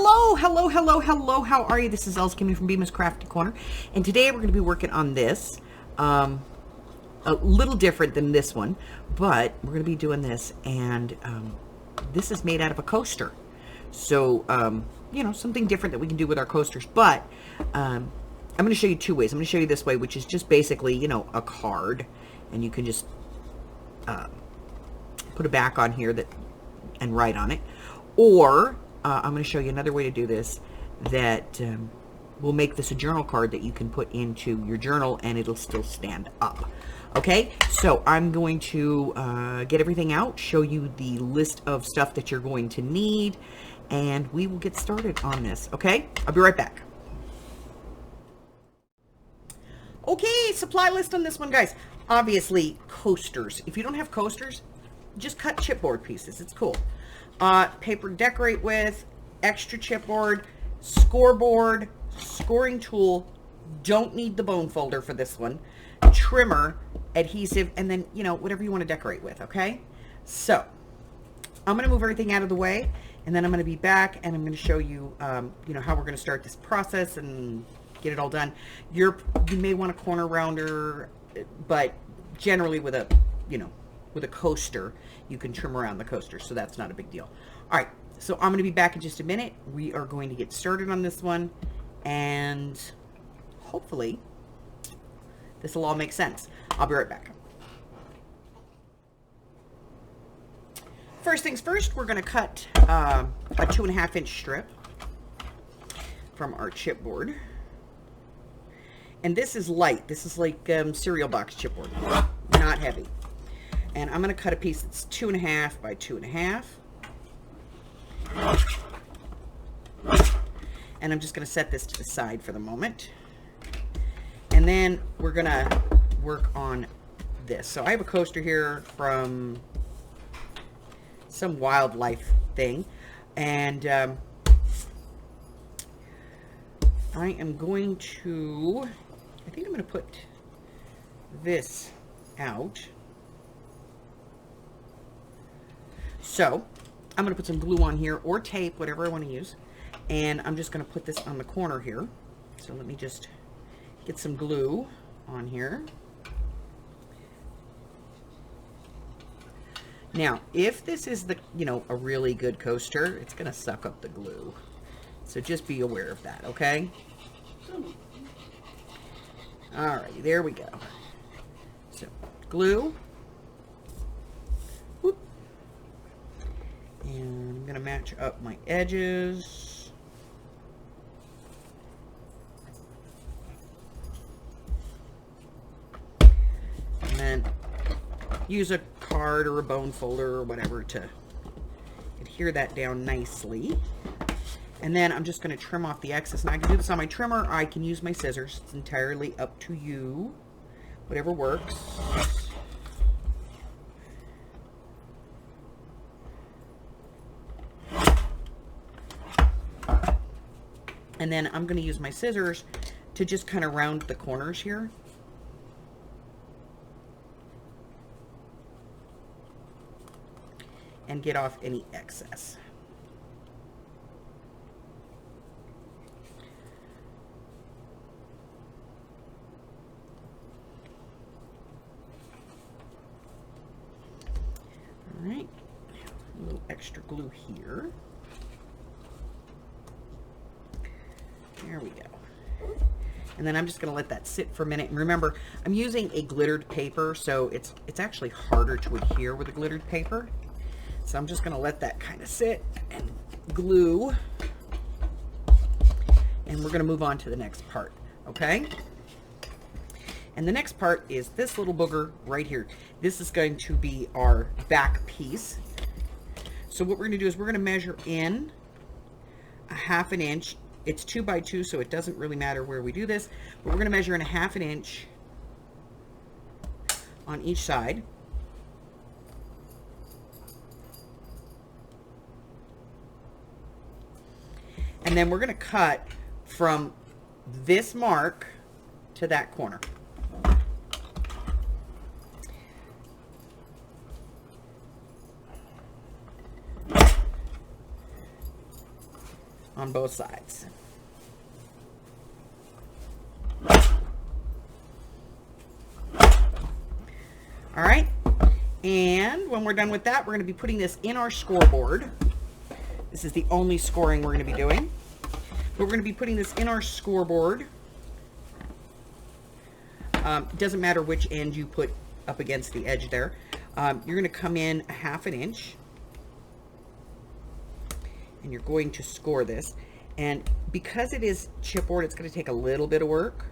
Hello. How are you? This is Els coming from Bemis Crafty Corner, and today we're going to be working on this. A little different than this one, but we're going to be doing this, and this is made out of a coaster. So, you know, something different that we can do with our coasters. But I'm going to show you two ways. I'm going to show you this way, which is just basically, you know, a card, and you can just put a back on here and write on it. Or I'm going to show you another way to do this that will make this a journal card that you can put into your journal and it'll still stand up. Okay, so I'm going to get everything out, show you the list of stuff that you're going to need, and we will get started on this. Okay, I'll be right back. Okay, supply list on this one, guys. Obviously, coasters. If you don't have coasters, just cut chipboard pieces. It's cool. Paper to decorate with, extra chipboard, scoreboard, scoring tool. Don't need the bone folder for this one. Trimmer, adhesive, and then, you know, whatever you want to decorate with, okay? So, I'm going to move everything out of the way, and then I'm going to be back, and I'm going to show you, you know, how we're going to start this process and get it all done. You may want a corner rounder, but generally with a, you know, with a coaster, you can trim around the coaster, so that's not a big deal. All right, so I'm going to be back in just a minute. We are going to get started on this one, and hopefully this will all make sense. I'll be right back. First things first, we're going to cut a 2.5 inch strip from our chipboard. And this is light. This is like cereal box chipboard, not heavy. And I'm going to cut a piece that's 2.5 by 2.5. And I'm just going to set this to the side for the moment. And then we're going to work on this. So I have a coaster here from some wildlife thing. And I am going to, I think I'm going to put this out. So I'm going to put some glue on here or tape, whatever I want to use. And I'm just going to put this on the corner here. So let me just get some glue on here. Now, if this is the, you know, a really good coaster, it's going to suck up the glue. So just be aware of that, okay? Alrighty, there we go. So, glue. Whoop. And I'm going to match up my edges. And then use a card or a bone folder or whatever to adhere that down nicely. And then I'm just going to trim off the excess. And I can do this on my trimmer, or I can use my scissors. It's entirely up to you. Whatever works. And then I'm going to use my scissors to just kind of round the corners here. And get off any excess. All right, a little extra glue here. There we go. And then I'm just going to let that sit for a minute. And remember, I'm using a glittered paper, so it's actually harder to adhere with a glittered paper. So I'm just going to let that kind of sit and glue. And we're going to move on to the next part, okay? And the next part is this little booger right here. This is going to be our back piece. So what we're going to do is we're going to measure in a 1/2 inch. It's 2 by 2, so it doesn't really matter where we do this. But we're going to measure in a 1/2 inch on each side. And then we're going to cut from this mark to that corner. on both sides. All right, and when we're done with that, we're going to be putting this in our scoreboard. This is the only scoring we're going to be doing. But we're going to be putting this in our scoreboard. Doesn't matter which end you put up against the edge there. You're going to come in 1/2 inch. And you're going to score this. And because it is chipboard, it's going to take a little bit of work.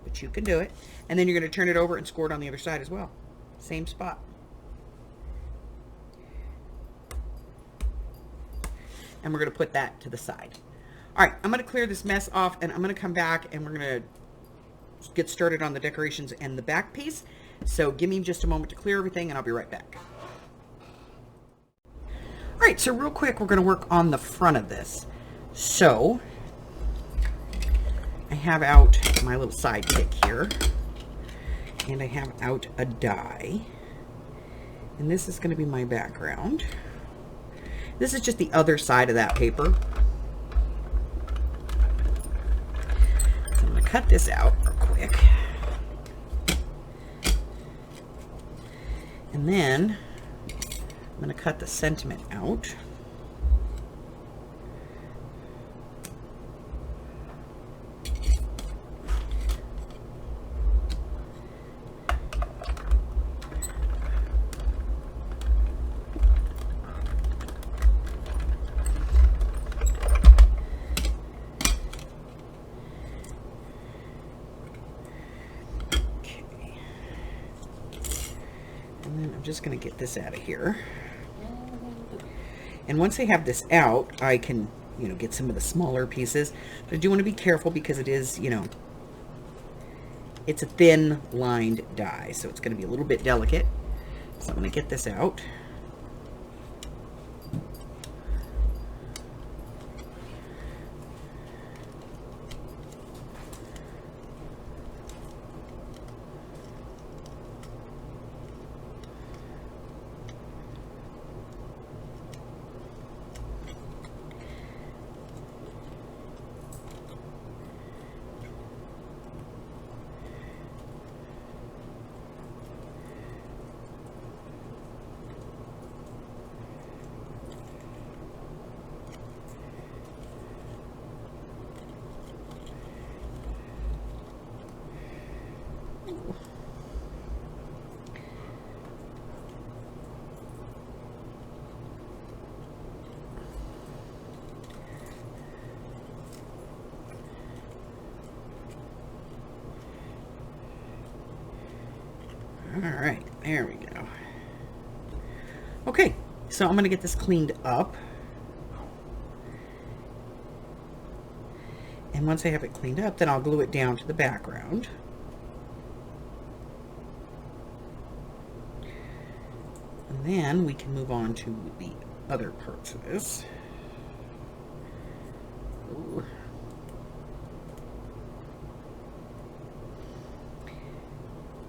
But you can do it. And then you're going to turn it over and score it on the other side as well. Same spot. And we're going to put that to the side. All right, I'm going to clear this mess off, and I'm going to come back, and we're going to get started on the decorations and the back piece. So give me just a moment to clear everything, and I'll be right back. All right, so real quick, we're going to work on the front of this. So I have out my little sidekick here, and I have out a die, and this is going to be my background. This is just the other side of that paper. So I'm going to cut this out real quick, and then I'm going to cut the sentiment out. Just going to get this out of here. And once I have this out, I can, get some of the smaller pieces. But I do want to be careful because it is, it's a thin lined die, so it's going to be a little bit delicate. So I'm going to get this out. All right, there we go. Okay, so I'm going to get this cleaned up. And once I have it cleaned up, then I'll glue it down to the background. And then we can move on to the other parts of this. Ooh.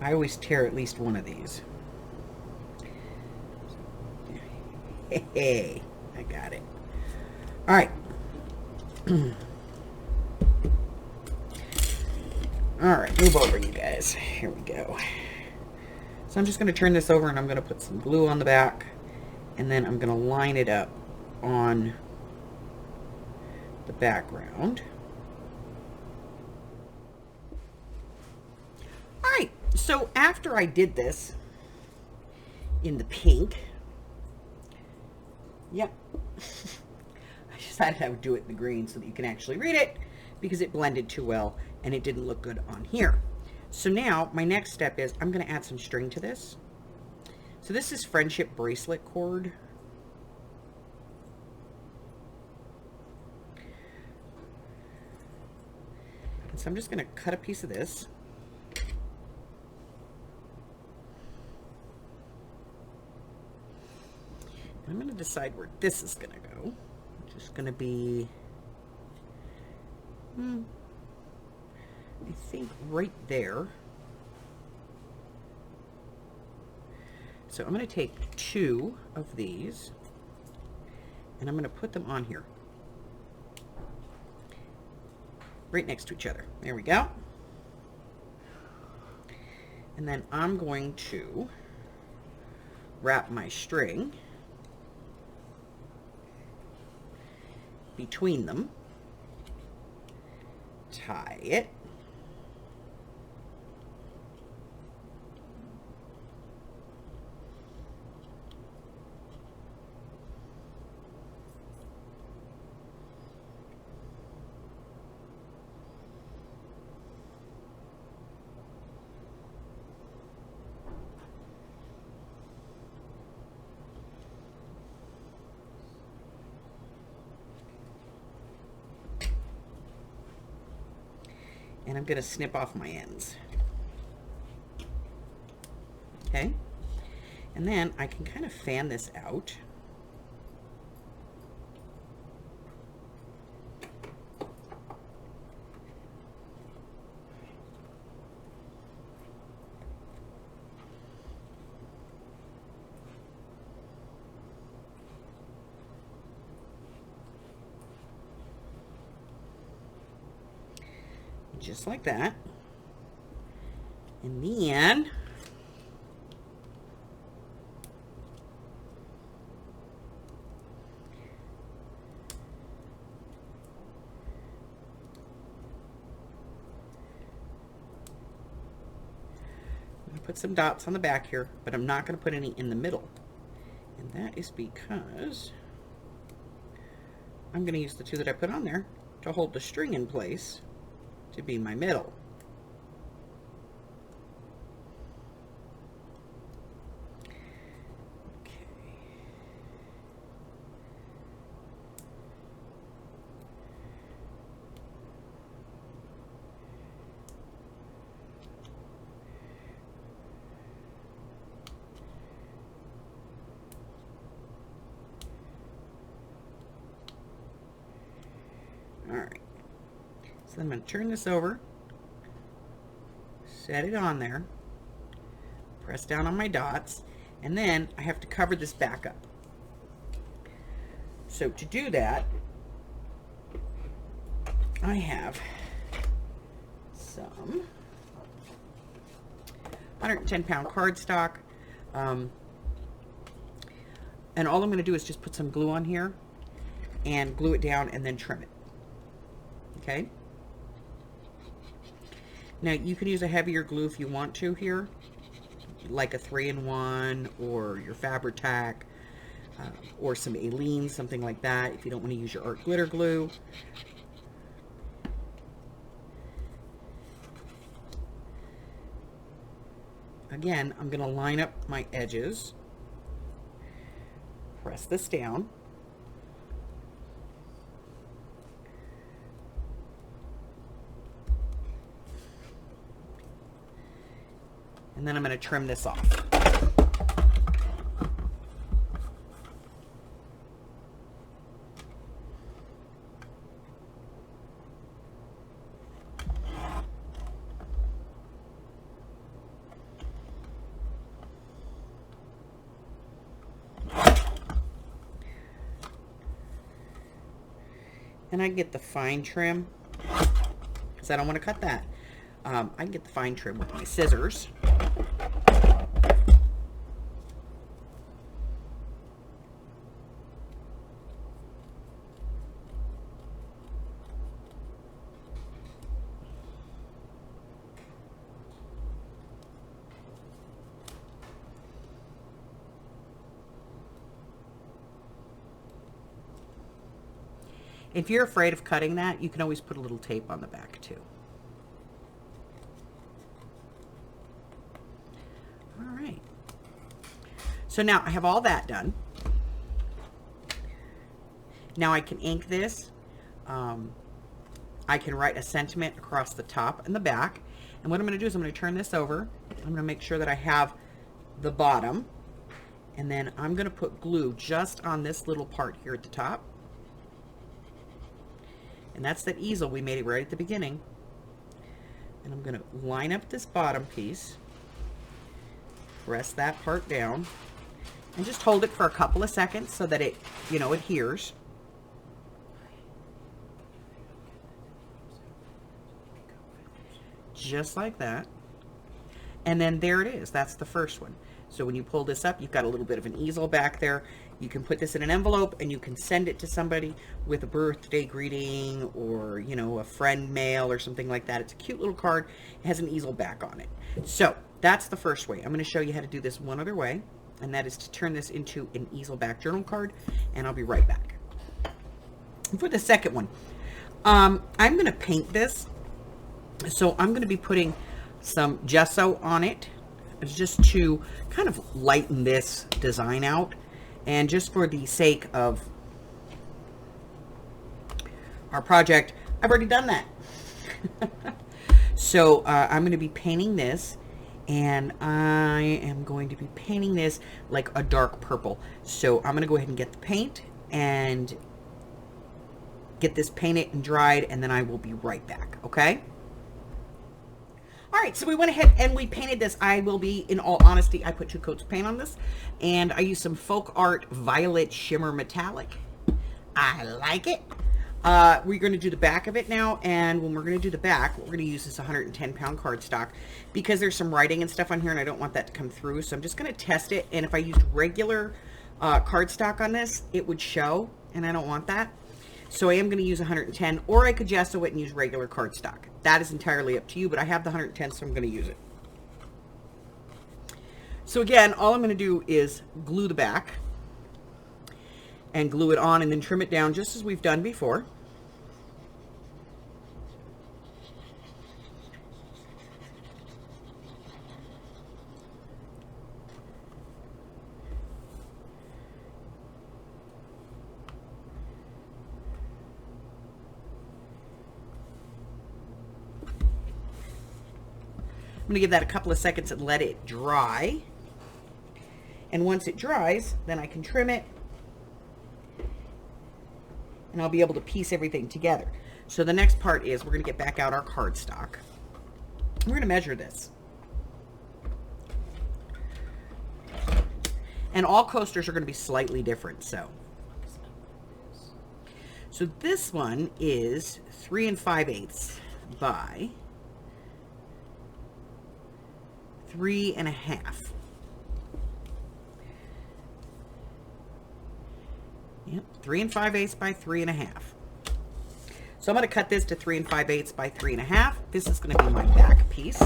I always tear at least one of these. Hey, I got it. All right. All right, move over, you guys. Here we go. So I'm just going to turn this over, and I'm going to put some glue on the back, and then I'm going to line it up on the background. All right. So after I did this in the pink, yep, I decided I would do it in the green so that you can actually read it because it blended too well and it didn't look good on here. So now my next step is I'm going to add some string to this. So this is friendship bracelet cord. And so I'm just going to cut a piece of this. I'm going to decide where this is going to go. It's just going to be, I think right there. So I'm going to take 2 of these and I'm going to put them on here. right next to each other. There we go. And then I'm going to wrap my string between them, tie it, and I'm going to snip off my ends. Okay, and then I can kind of fan this out. Just like that. And then I'm going to put some dots on the back here, but I'm not going to put any in the middle. And that is because I'm going to use the two that I put on there to hold the string in place to be my middle. Okay. All right. So I'm going to turn this over, set it on there, press down on my dots, and then I have to cover this back up. So to do that, I have some 110-pound cardstock, and all I'm going to do is just put some glue on here and glue it down and then trim it. Okay? Now, you can use a heavier glue if you want to here, like a 3-in-1 or your Fabri-Tac, or some Aleene's, something like that, if you don't want to use your art glitter glue. Again, I'm going to line up my edges, press this down, and then I'm going to trim this off. And I get the fine trim, because I don't want to cut that. I can get the fine trim with my scissors. If you're afraid of cutting that, you can always put a little tape on the back too. All right. So now I have all that done. Now I can ink this. I can write a sentiment across the top and the back. And what I'm going to do is I'm going to turn this over. I'm going to make sure that I have the bottom. And then I'm going to put glue just on this little part here at the top. And that's that easel we made it right at the beginning. And I'm going to line up this bottom piece, press that part down, and just hold it for a couple of seconds so that it, adheres. just like that. And then there it is. That's the first one. So when you pull this up, you've got a little bit of an easel back there. You can put this in an envelope and you can send it to somebody with a birthday greeting or, you know, a friend mail or something like that. It's a cute little card. It has an easel back on it. So that's the first way. I'm going to show you how to do this one other way, and that is to turn this into an easel back journal card, and I'll be right back. For the second one, I'm going to paint this. So I'm going to be putting some gesso on it, just to kind of lighten this design out, and just for the sake of our project, I've already done that. So I'm going to be painting this, and I am going to be painting this like a dark purple. So I'm going to go ahead and get the paint and get this painted and dried, and then I will be right back, okay? All right, so we went ahead and we painted this. I will be, in all honesty, I put 2 coats of paint on this, and I used some Folk Art Violet Shimmer Metallic. I like it. We're going to do the back of it now, and when we're going to do the back, we're going to use this 110-pound cardstock because there's some writing and stuff on here, and I don't want that to come through, so I'm just going to test it, and if I used regular cardstock on this, it would show, and I don't want that. So I am going to use 110, or I could gesso it and use regular cardstock. That is entirely up to you, but I have the 110, so I'm going to use it. So again, all I'm going to do is glue the back and glue it on and then trim it down just as we've done before. I'm going to give that a couple of seconds and let it dry. And once it dries, then I can trim it. And I'll be able to piece everything together. So the next part is we're going to get back out our cardstock. We're going to measure this. And all coasters are going to be slightly different. So this one is 3 5/8 by 3 1/2. Yep, 3 5/8 by 3 1/2. So I'm going to cut this to 3 5/8 by 3 1/2. This is going to be my back piece.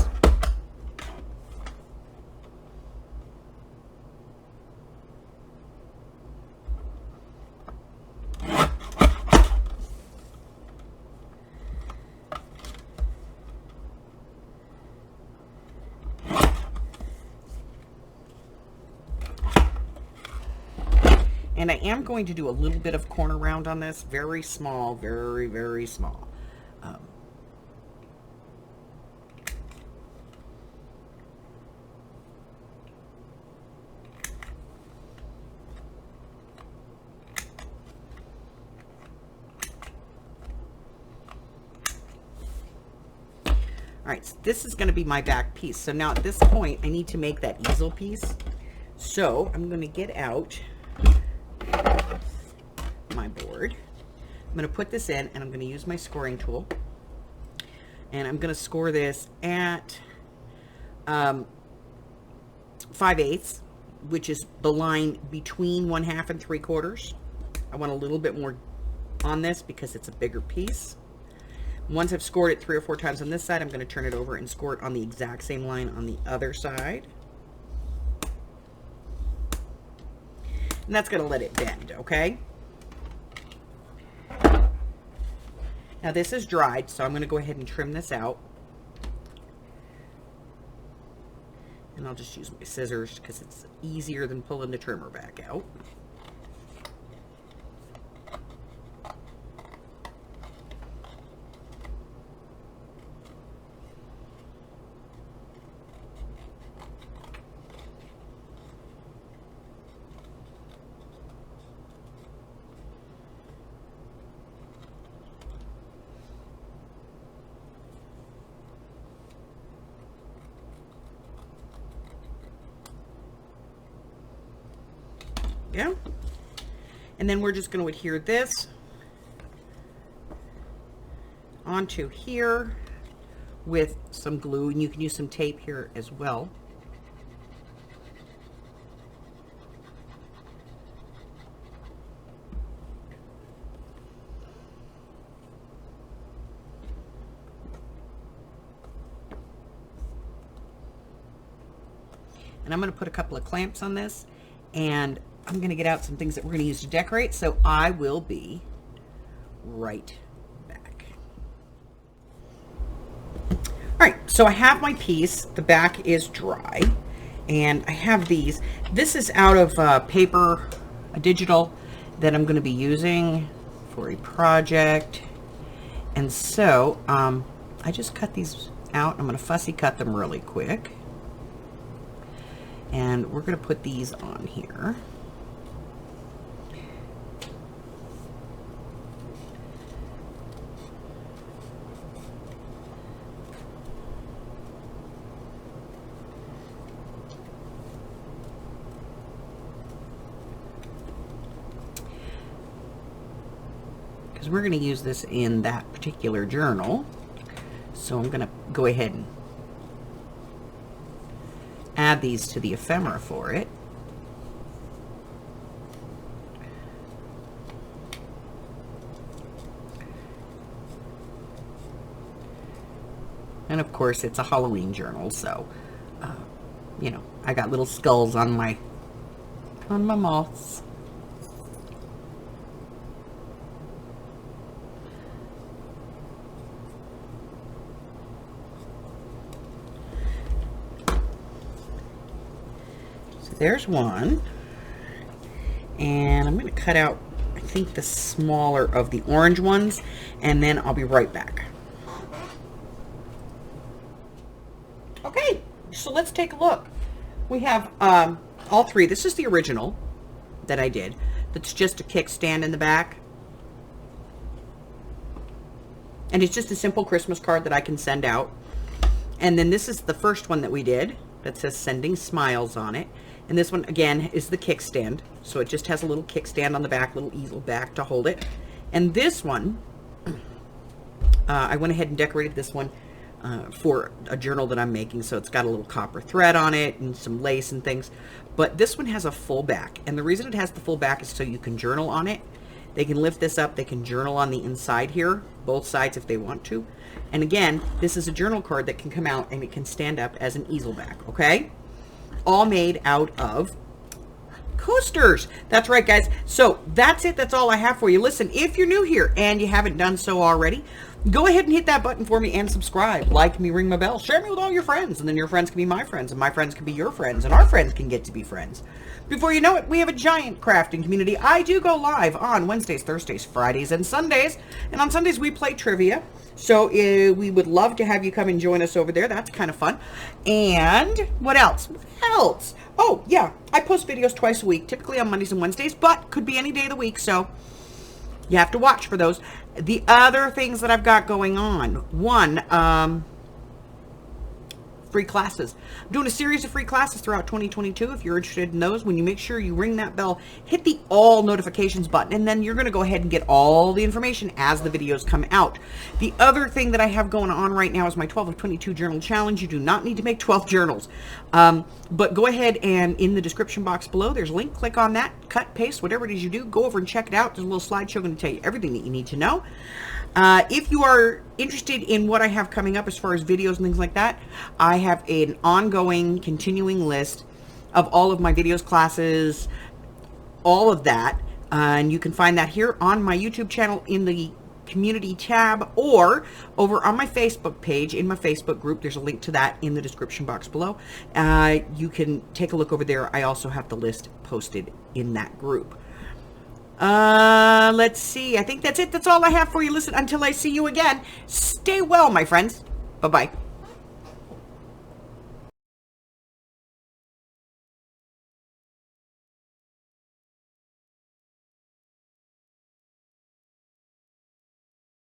And I am going to do a little bit of corner round on this, very small, very, very small. All right, so this is going to be my back piece. So now at this point, I need to make that easel piece. So I'm going to get out my board. I'm going to put this in, and I'm going to use my scoring tool, and I'm going to score this at 5/8, which is the line between 1/2 and 3/4. I want a little bit more on this because it's a bigger piece. Once I've scored it 3 or 4 times on this side, I'm going to turn it over and score it on the exact same line on the other side. And that's going to let it bend, okay? Now this is dried, so I'm going to go ahead and trim this out. And I'll just use my scissors because it's easier than pulling the trimmer back out. Yeah, and then we're just going to adhere this onto here with some glue, and you can use some tape here as well. And I'm going to put a couple of clamps on this, and I'm going to get out some things that we're going to use to decorate, so I will be right back. All right, so I have my piece. The back is dry, and I have these. This is out of paper, a digital, that I'm going to be using for a project. And so I just cut these out. I'm going to fussy cut them really quick. And we're going to put these on here. Because we're going to use this in that particular journal. So I'm going to go ahead and add these to the ephemera for it. And of course it's a Halloween journal, so you know, I got little skulls on my moths. There's one, and I'm going to cut out, I think, the smaller of the orange ones, and then I'll be right back. Okay, so let's take a look. We have all three. This is the original that I did. That's just a kickstand in the back. And it's just a simple Christmas card that I can send out. And then this is the first one that we did that says Sending Smiles on it. And this one, again, is the kickstand. So it just has a little kickstand on the back, little easel back to hold it. And this one, I went ahead and decorated this one for a journal that I'm making. So it's got a little copper thread on it and some lace and things. But this one has a full back. And the reason it has the full back is so you can journal on it. They can lift this up. They can journal on the inside here, both sides if they want to. And again, this is a journal card that can come out and it can stand up as an easel back, okay? All made out of coasters. That's right, guys. So that's it. That's all I have for you. Listen, if you're new here and you haven't done so already, go ahead and hit that button for me and subscribe. Like me, ring my bell, share me with all your friends, and then your friends can be my friends, and my friends can be your friends, and our friends can get to be friends. Before you know it, we have a giant crafting community. I do go live on Wednesdays, Thursdays, Fridays, and Sundays. And on Sundays, we play trivia. So we would love to have you come and join us over there. That's kind of fun. And what else? What else? Oh, yeah. I post videos twice a week, typically on Mondays and Wednesdays, but could be any day of the week. So you have to watch for those. The other things that I've got going on. One, free classes. I'm doing a series of free classes throughout 2022. If you're interested in those, when you make sure you ring that bell, hit the all notifications button, and then you're going to go ahead and get all the information as the videos come out. The other thing that I have going on right now is my 12 of 22 journal challenge. You do not need to make 12 journals, but go ahead and in the description box below, there's a link. Click on that, cut, paste, whatever it is you do, go over and check it out. There's a little slideshow going to tell you everything that you need to know. If you are interested in what I have coming up as far as videos and things like that, I have an ongoing, continuing list of all of my videos, classes, all of that. And you can find that here on my YouTube channel in the community tab, or over on my Facebook page in my Facebook group. There's a link to that in the description box below. You can take a look over there. I also have the list posted in that group. Let's see. I think that's it. That's all I have for you. Listen, until I see you again, stay well, my friends. Bye-bye.